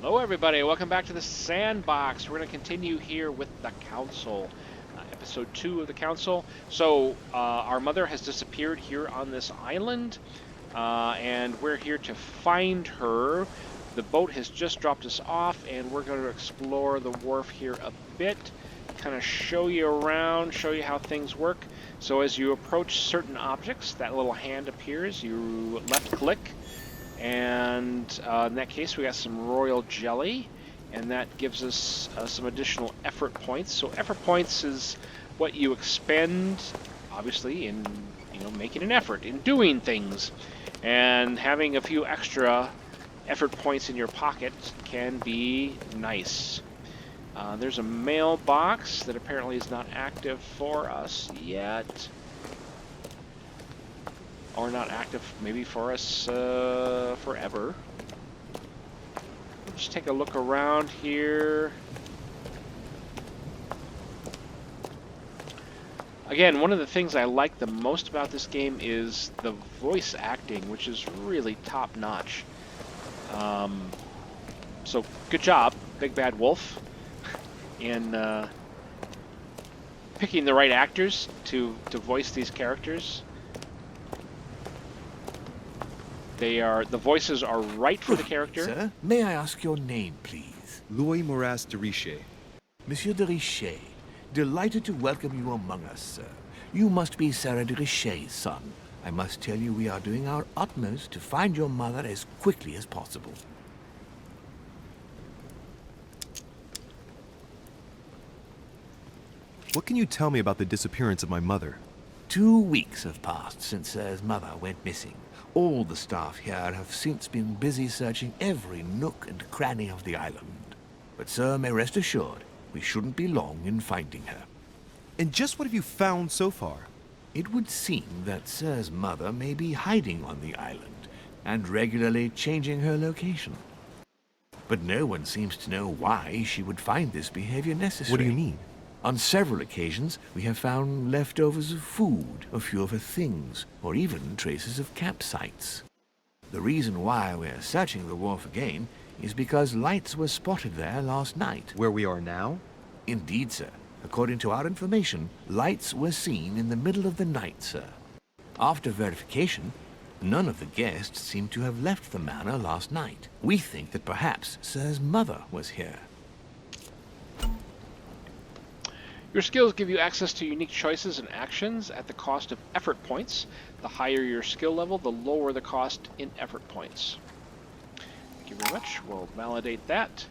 Hello, everybody. Welcome back to the Sandbox. We're going to continue here with the Council, episode 2 of the Council. Our mother has disappeared here on this island, and we're here to find her. The boat has just dropped us off, and we're going to explore the wharf here a bit, kind of show you around, show you how things work. So as you approach certain objects, that little hand appears. You left click. And in that case, we got some royal jelly, and that gives us some additional effort points. So effort points is what you expend, obviously, in making an effort, in doing things. And having a few extra effort points in your pocket can be nice. There's a mailbox that apparently is not active for us yet. Or not active maybe for us forever. Let's take a look around here. Again, one of the things I like the most about this game is the voice acting, which is really top-notch. So good job, Big Bad Wolf, in picking the right actors to voice these characters. The voices are right for the character. Sir, may I ask your name, please? Louis Moras de Richer. Monsieur de Richer, delighted to welcome you among us, sir. You must be Sarah de Richer's son. I must tell you we are doing our utmost to find your mother as quickly as possible. What can you tell me about the disappearance of my mother? 2 weeks have passed since Sir's mother went missing. All the staff here have since been busy searching every nook and cranny of the island. But Sir may rest assured, we shouldn't be long in finding her. And just what have you found so far? It would seem that Sir's mother may be hiding on the island and regularly changing her location. But no one seems to know why she would find this behavior necessary. What do you mean? On several occasions, we have found leftovers of food, a few of her things, or even traces of campsites. The reason why we're searching the wharf again is because lights were spotted there last night. Where we are now? Indeed, sir. According to our information, lights were seen in the middle of the night, sir. After verification, none of the guests seem to have left the manor last night. We think that perhaps Sir's mother was here. Your skills give you access to unique choices and actions at the cost of effort points. The higher your skill level, the lower the cost in effort points. Thank you very much. We'll validate that.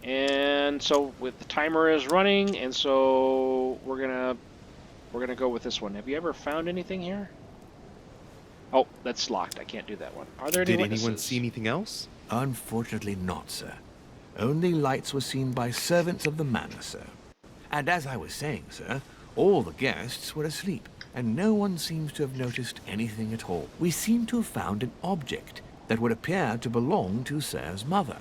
And so with the timer is running, and so we're gonna go with this one. Have you ever found anything here? Oh, that's locked. I can't do that one. Are there any Did witnesses? anyone see anything else? Unfortunately not, sir. Only lights were seen by servants of the manor, sir. And as I was saying, sir, all the guests were asleep, and no one seems to have noticed anything at all. We seem to have found an object that would appear to belong to Sir's mother.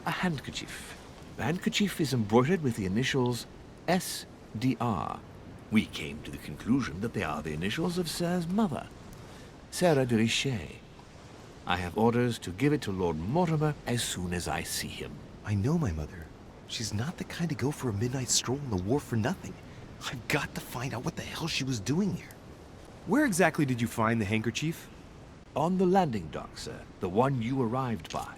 A handkerchief. The handkerchief is embroidered with the initials SDR. We came to the conclusion that they are the initials of Sir's mother, Sarah de Richer. I have orders to give it to Lord Mortimer as soon as I see him. I know my mother. She's not the kind to go for a midnight stroll on the wharf for nothing. I've got to find out what the hell she was doing here. Where exactly did you find the handkerchief? On the landing dock, sir. The one you arrived by.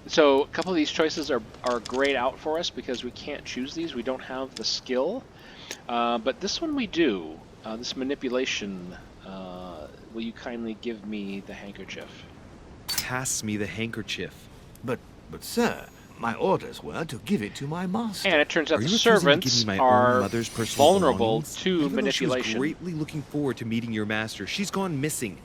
So a couple of these choices are grayed out for us because we can't choose these. We don't have the skill. But this one we do. This manipulation. Will you kindly give me the handkerchief? Pass me the handkerchief. But sir, my orders were to give it to my master. And it turns out Are the you refusing to give servants me my are own mother's personal vulnerable belongings? to Even though manipulation. she was greatly looking forward to meeting your master, she's gone missing.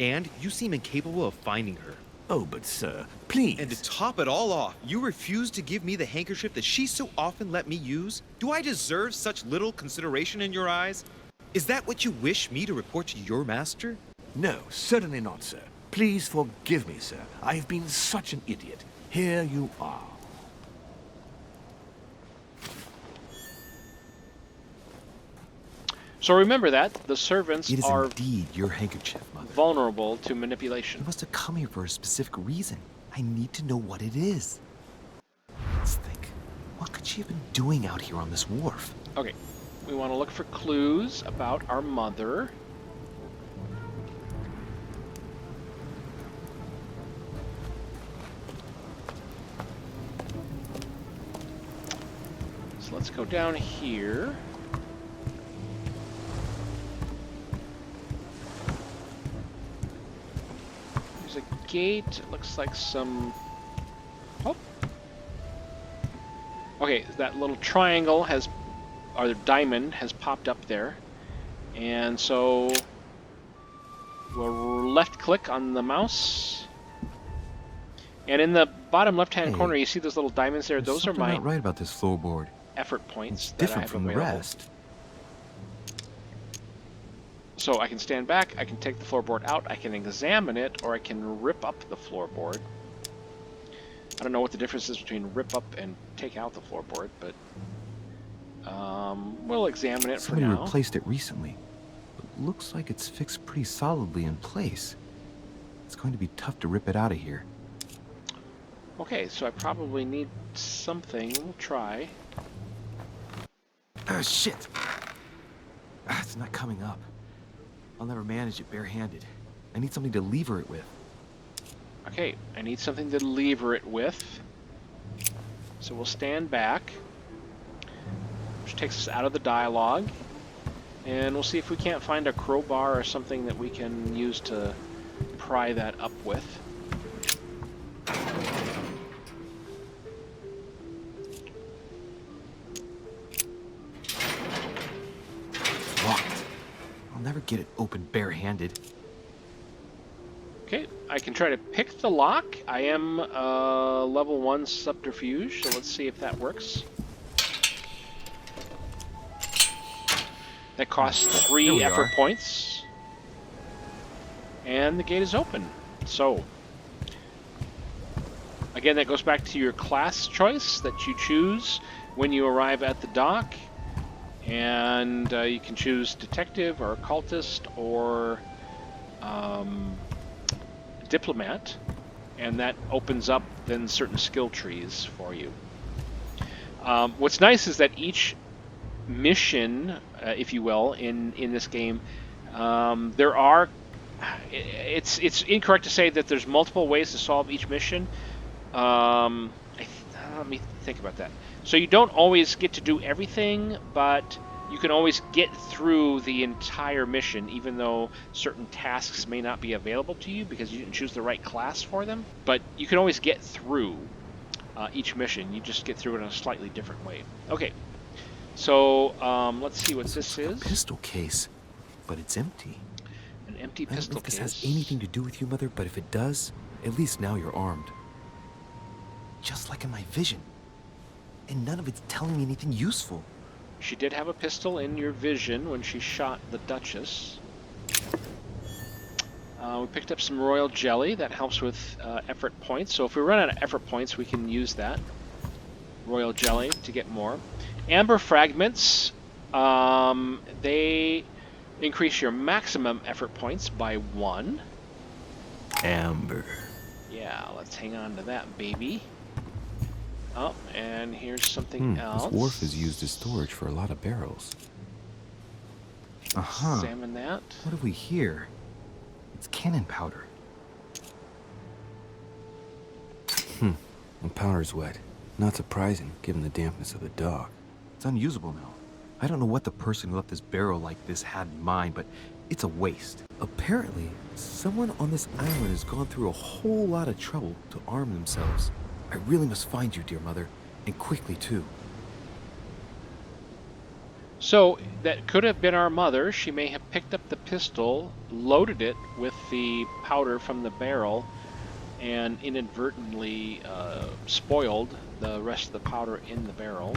And you seem incapable of finding her. Oh, but sir, please. And to top it all off, you refuse to give me the handkerchief that she so often let me use? Do I deserve such little consideration in your eyes? Is that what you wish me to report to your master? No, certainly not, sir. Please forgive me, sir. I have been such an idiot. Here you are. So remember that the servants It is are indeed your handkerchief, Mother. vulnerable to manipulation. You must have come here for a specific reason. I need to know what it is. Let's think. What could she have been doing out here on this wharf? Okay, we want to look for clues about our mother. So let's go down here. There's a gate. It looks like some... Oh. Okay, that little triangle has, or the diamond has popped up there. And so we'll left click on the mouse. And in the bottom left-hand corner, you see those little diamonds there. Those are my not right about this floorboard. effort points It's that I different have from the available. rest. So I can stand back, I can take the floorboard out, I can examine it, or I can rip up the floorboard. I don't know what the difference is between rip up and take out the floorboard, but we'll examine it Somebody for now. replaced it recently. But looks like it's fixed pretty solidly in place. It's going to be tough to rip it out of here. Okay, so I probably need something. We'll try. Ah, shit! It's not coming up. I'll never manage it barehanded. I need something to lever it with. Okay, I need something to lever it with. So we'll stand back, which takes us out of the dialogue. And we'll see if we can't find a crowbar or something that we can use to pry that up with. It's locked. I'll never get it open barehanded. Okay, I can try to pick the lock. I am level 1 subterfuge, so let's see if that works. That costs 3 effort points. And the gate is open. So, again, that goes back to your class choice that you choose when you arrive at the dock. And you can choose detective or occultist or diplomat, and that opens up then certain skill trees for you. What's nice is that each mission, if you will, in this game, there are. It's incorrect to say that there's multiple ways to solve each mission. Let me think about that. So you don't always get to do everything, but you can always get through the entire mission, even though certain tasks may not be available to you because you didn't choose the right class for them. But you can always get through each mission. You just get through it in a slightly different way. Okay, so let's see what this is. A pistol case, but it's empty. An empty I don't know pistol if this case. has anything to do with you, Mother, but if it does, at least now you're armed. Just like in my vision. And none of it's telling me anything useful. She did have a pistol in your vision when she shot the Duchess. We picked up some royal jelly. That helps with effort points. So if we run out of effort points, we can use that royal jelly to get more. Amber fragments. They increase your maximum effort points by 1. Amber. Yeah, let's hang on to that, baby. Oh, and here's something else. This wharf is used as storage for a lot of barrels. Uh-huh. Examine that. What have we here? It's cannon powder. The powder's wet. Not surprising, given the dampness of the dock. It's unusable now. I don't know what the person who left this barrel like this had in mind, but it's a waste. Apparently, someone on this island has gone through a whole lot of trouble to arm themselves. I really must find you, dear mother, and quickly too. So that could have been our mother. She may have picked up the pistol, loaded it with the powder from the barrel, and inadvertently spoiled the rest of the powder in the barrel.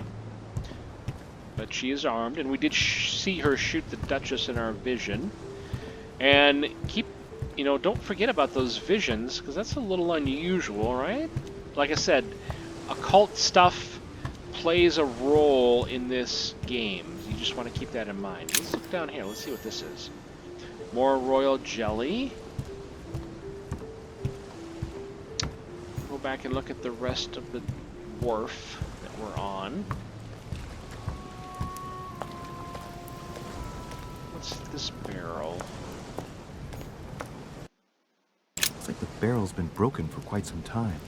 But she is armed, and we did see her shoot the Duchess in our vision. And don't forget about those visions, because that's a little unusual, right? Like I said, occult stuff plays a role in this game. You just want to keep that in mind. Let's look down here. Let's see what this is. More royal jelly. We'll back and look at the rest of the wharf that we're on. What's this barrel? Looks like the barrel's been broken for quite some time.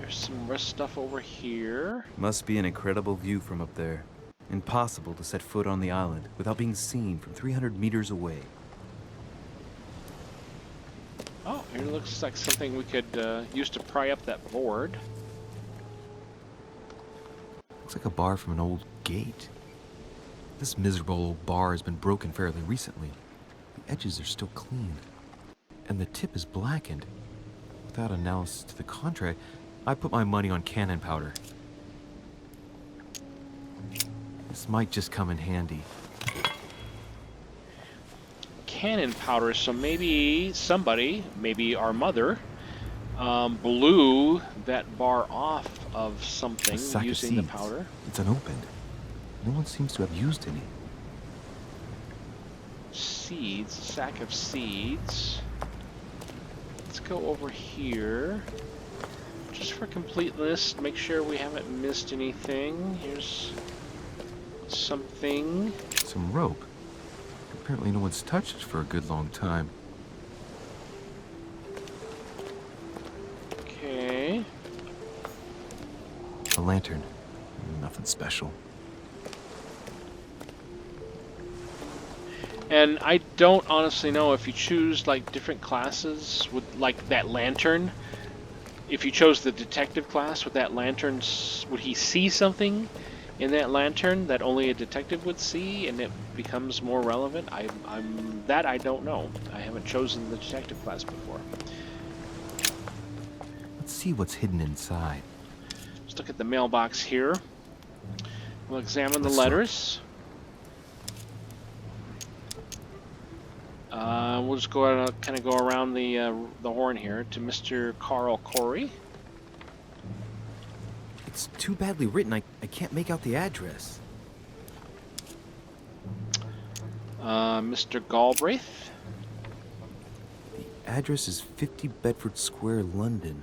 Some rest stuff over here. Must be an incredible view from up there. Impossible to set foot on the island without being seen from 300 meters away. Oh, here looks like something we could use to pry up that board. Looks like a bar from an old gate. This miserable old bar has been broken fairly recently. The edges are still clean, and the tip is blackened. Without analysis to the contrary, I put my money on cannon powder. This might just come in handy. Cannon powder, so maybe somebody, maybe our mother, blew that bar off of something A sack using of the seeds. powder. It's unopened. No one seems to have used any. Seeds, a sack of seeds. Let's go over here. Just for completeness, make sure we haven't missed anything. Here's something. Some rope. Apparently no one's touched it for a good long time. Okay. A lantern. Nothing special. And I don't honestly know if you choose like different classes with like that lantern. If you chose the detective class with that lantern, would he see something in that lantern that only a detective would see, and it becomes more relevant? I don't know. I haven't chosen the detective class before. Let's see what's hidden inside. Let's look at the mailbox here. We'll examine the Let's look. letters. We'll just go out, kind of go around the horn here to Mr. Carl Corey. It's too badly written, I can't make out the address. Mr. Galbraith. The address is 50 Bedford Square, London.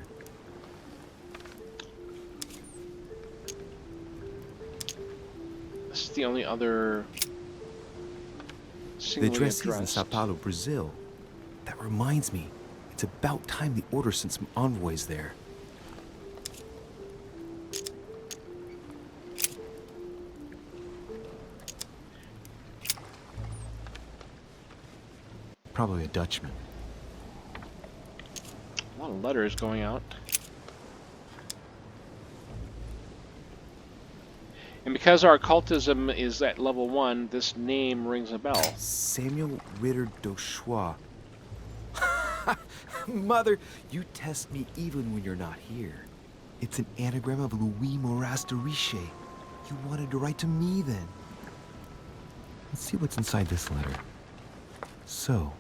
This is the only other The singly address is in addressed. Sao Paulo, Brazil. That reminds me, it's about time the order sent some envoys there. Probably a Dutchman. A lot of letters going out. And because our occultism is at level 1, this name rings a bell. Samuel Ritter d'Auchois. Mother, you test me even when you're not here. It's an anagram of Louis Moras de Riche. You wanted to write to me then. Let's see what's inside this letter. So,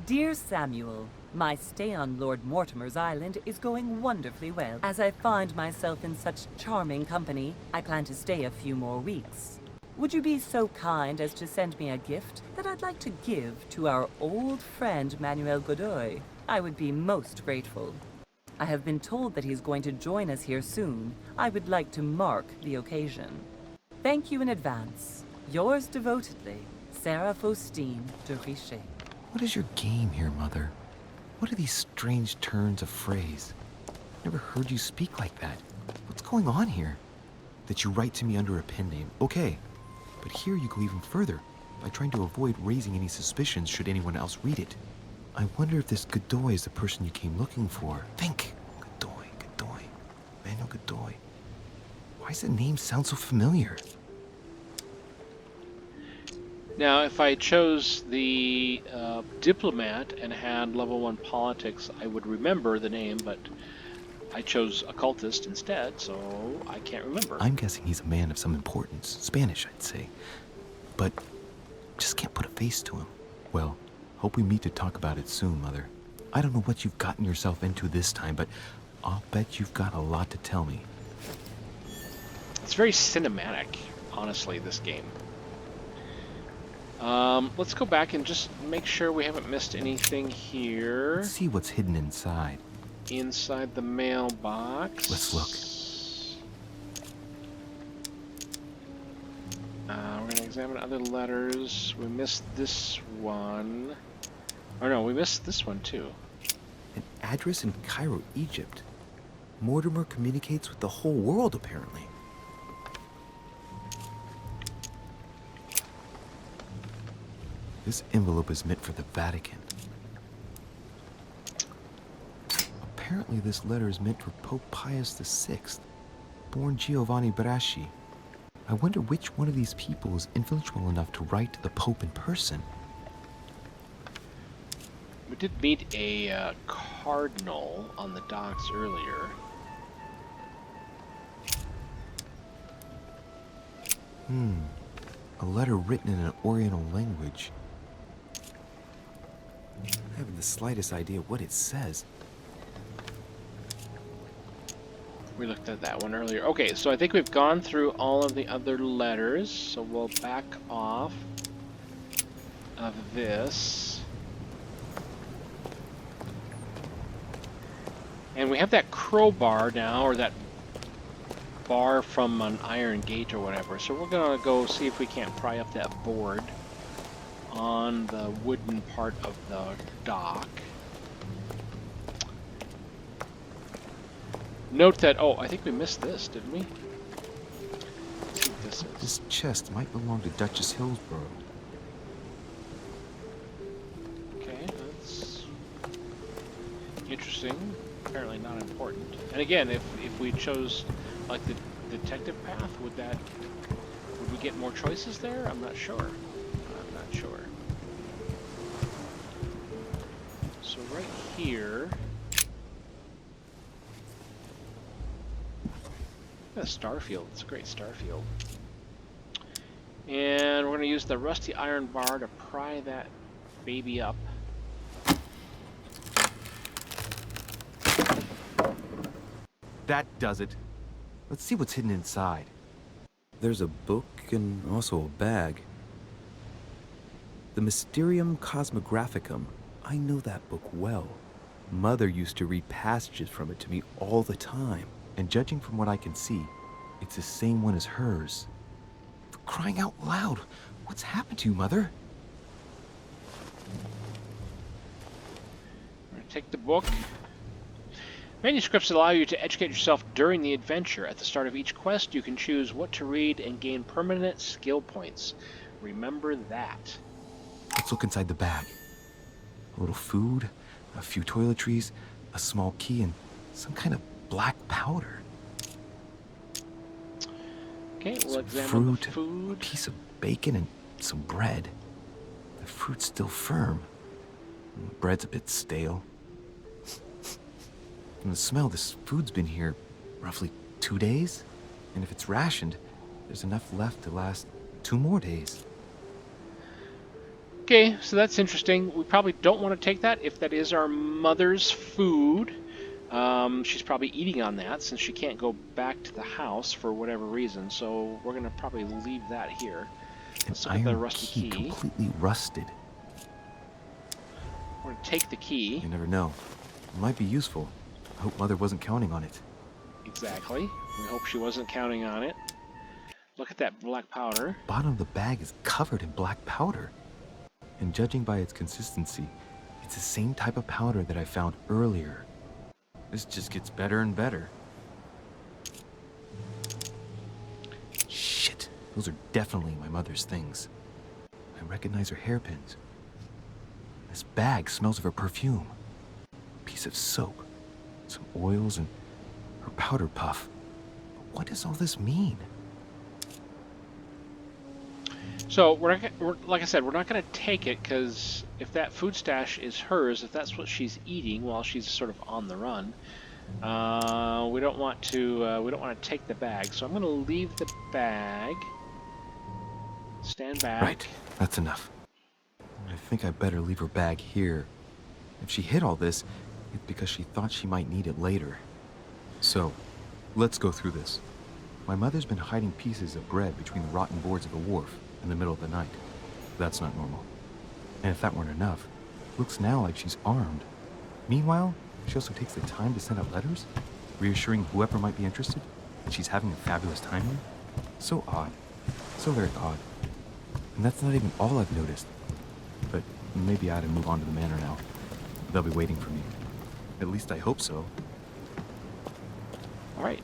Dear Samuel, my stay on Lord Mortimer's island is going wonderfully well. As I find myself in such charming company, I plan to stay a few more weeks. Would you be so kind as to send me a gift that I'd like to give to our old friend Manuel Godoy? I would be most grateful. I have been told that he's going to join us here soon. I would like to mark the occasion. Thank you in advance. Yours devotedly, Sarah Faustine de Riche. what is your game here, Mother? What are these strange turns of phrase? Never heard you speak like that. What's going on here? That you write to me under a pen name, okay. But here you go even further, by trying to avoid raising any suspicions should anyone else read it. I wonder if this Godoy is the person you came looking for. Think! Godoy. Manuel Godoy. Why does the name sound so familiar? Now, if I chose the diplomat and had level 1 politics, I would remember the name, but I chose occultist instead, so I can't remember. I'm guessing he's a man of some importance. Spanish, I'd say. But just can't put a face to him. Well, hope we meet to talk about it soon, Mother. I don't know what you've gotten yourself into this time, but I'll bet you've got a lot to tell me. It's very cinematic, honestly, this game. Let's go back and just make sure we haven't missed anything here. Let's see what's hidden inside. Inside the mailbox. Let's look. We're going to examine other letters. We missed this one. Or no, we missed this one too. An address in Cairo, Egypt. Mortimer communicates with the whole world, apparently. This envelope is meant for the Vatican. Apparently this letter is meant for Pope Pius VI, born Giovanni Braschi. I wonder which one of these people is influential enough to write to the Pope in person. We did meet a cardinal on the docks earlier. A letter written in an Oriental language. I haven't the slightest idea what it says. We looked at that one earlier. Okay, so I think we've gone through all of the other letters, so we'll back off of this. And we have that crowbar now, or that bar from an iron gate or whatever. So we're gonna go see if we can't pry up that board on the wooden part of the dock. Note that, oh, I think we missed this, didn't we? Let's see what this is. This chest might belong to Duchess Hillsborough. Okay, that's interesting. Apparently not important. And again, if we chose like the detective path, would we get more choices there? I'm not sure. I'm not sure. So right here, a starfield. It's a great starfield. And we're going to use the rusty iron bar to pry that baby up. That does it. Let's see what's hidden inside. There's a book and also a bag. The Mysterium Cosmographicum. I know that book well. Mother used to read passages from it to me all the time. And judging from what I can see, it's the same one as hers. For crying out loud, what's happened to you, Mother? We're going to take the book. Manuscripts allow you to educate yourself during the adventure. At the start of each quest, you can choose what to read and gain permanent skill points. Remember that. Let's look inside the bag. A little food, a few toiletries, a small key, and some kind of black powder. Okay, we'll Some examine fruit, the a food. piece of bacon, and some bread. The fruit's still firm. The bread's a bit stale. From the smell, this food's been here roughly 2 days. And if it's rationed, there's enough left to last 2 more days. Okay, so that's interesting. We probably don't want to take that if that is our mother's food. She's probably eating on that since she can't go back to the house for whatever reason. So we're going to probably leave that here. Let's look at the Iron rusty key, key. completely rusted. We're going to take the key. You never know. It might be useful. I hope Mother wasn't counting on it. Exactly. We hope she wasn't counting on it. Look at that black powder. The bottom of the bag is covered in black powder. And judging by its consistency, it's the same type of powder that I found earlier. This just gets better and better. Shit, those are definitely my mother's things. I recognize her hairpins. This bag smells of her perfume. A piece of soap, some oils, and her powder puff. What does all this mean? So, like I said, we're not going to take it because if that food stash is hers, if that's what she's eating while she's sort of on the run, we don't want to take the bag. So I'm going to leave the bag. Stand back. Right, that's enough. I think I better leave her bag here. If she hid all this, it's because she thought she might need it later. So, let's go through this. My mother's been hiding pieces of bread between the rotten boards of the wharf in the middle of the night. That's not normal. And if that weren't enough, looks now like she's armed. Meanwhile, she also takes the time to send out letters, reassuring whoever might be interested that she's having a fabulous time here. So odd. So very odd. And that's not even all I've noticed. But maybe I ought to move on to the manor now. They'll be waiting for me. At least I hope so. All right.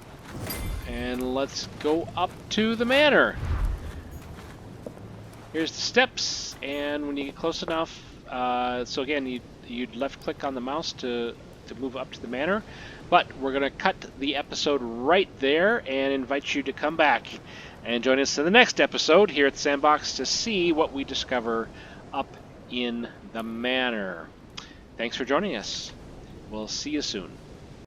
And let's go up to the manor. Here's the steps, and when you get close enough, so again, you'd left-click on the mouse to move up to the manor, but we're going to cut the episode right there and invite you to come back and join us in the next episode here at Sandbox to see what we discover up in the manor. Thanks for joining us. We'll see you soon.